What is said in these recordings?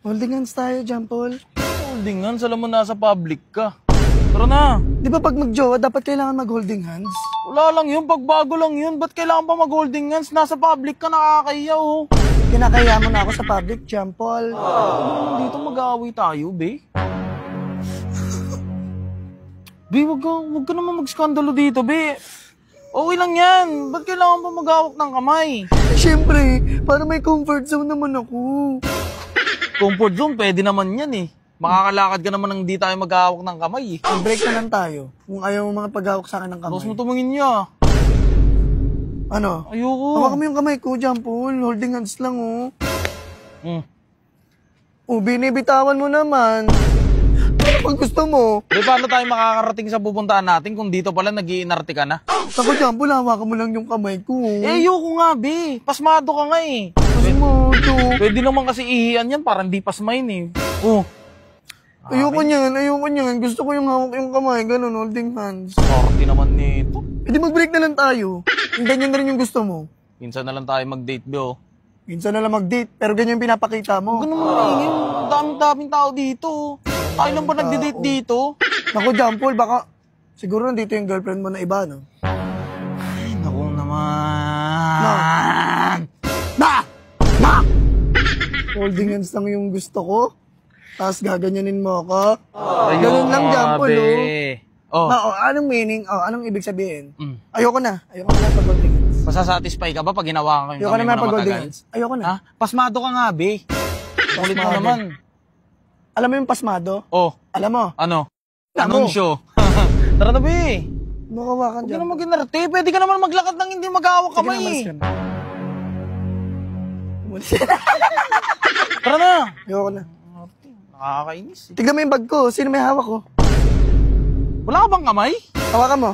Holding hands tayo, John Paul. Holding hands? Alam mo nasa public ka. Tara na. Di ba pag mag-jowa, dapat kailangan mag-holding hands? Wala lang yun, pagbago lang yun. Ba't kailangan pa mag-holding hands? Nasa public ka, nakakaya oh. Kinakaya mo na ako sa public, John Paul. Dito mag-aaway tayo, be. Be, wag ka naman mag-skandalo dito, be. Okay lang yan. Ba't kailangan pa mag-hawak ng kamay? Siyempre, para may comfort zone naman ako. Comfort zone, pwede naman yan eh. Makakalakad ka naman nang di tayo mag-hawak ng kamay eh. Break na lang tayo. Kung ayaw mo mga paghawak sa akin ng kamay. Tapos mo tumingin niya. Ano? Ayoko. Hawak mo yung kamay ko, John Paul. Holding hands lang, oh. Binibitawan mo naman. Ano pag gusto mo? Di paano tayo makakarating sa pupuntahan natin kung dito pala nag-iinarte ka na? Ako, John Paul, hawakan mo lang yung kamay ko. Eh, ayoko nga, be. Pasmado ka nga eh. Pasmado. Pwede naman kasi ihian yan, parang di pasmain eh. Oh. Ayoko niyan. Gusto ko yung hawak yung kamay, ganun, holding hands. Sorry naman nito. Pwede mag-break na lang tayo. Yung ganyan na rin yung gusto mo. Minsan na lang tayo mag-date, be. Minsan na lang mag-date, pero ganyan yung pinapakita mo. Ganun mo maingin. Daming tao dito. Tayo lang ba nagde-date dito? Naku, John Paul, baka siguro nandito yung girlfriend mo na iba, no? Ay, naku naman. Na! Holding hands lang yung gusto ko. Tapos gaganyanin mo ako. Ganun lang, John Paul, oh. Anong meaning? Anong ibig sabihin? Ayoko na pag-holding hands. Masasatisfy ka ba pag ginawa ka yung Ayoko kamay na mo na pag-holding matagal? hands. Ayoko na. Ha? Pasmado ka nga, be. Kulit mo naman. Alam mo yung pasmado? Oh. Alam mo? Ano? Tamo. Anunsyo. Tara na, be. Makawakan Huwag dyan. ka na mag-inarte. Pwede ka naman maglakad ng hindi mag-aawak kamay. Sige na, malis ka na. Tara na. Ayoko na. Nakakainis. Tignan mo yung bag ko. Sino may hawak ko? Wala ka bang kamay? Hawakan mo.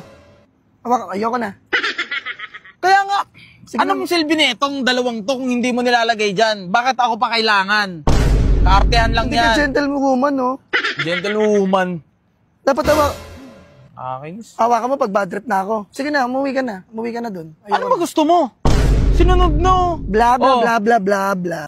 Ayoko na. Kaya nga, Sige anong silbi nitong dalawang to kung hindi mo nilalagay dyan? Bakit ako pa kailangan? Kaartehan lang Hindi ka yan. gentlewoman, no? Gentlewoman. Dapat Nakakainis. hawakan mo pag bad trip na ako. Sige na, umuwi ka na. Umuwi ka na dun. Ano ba gusto mo? Sinunod no? Bla, bla, Oh. bla, bla, bla, bla.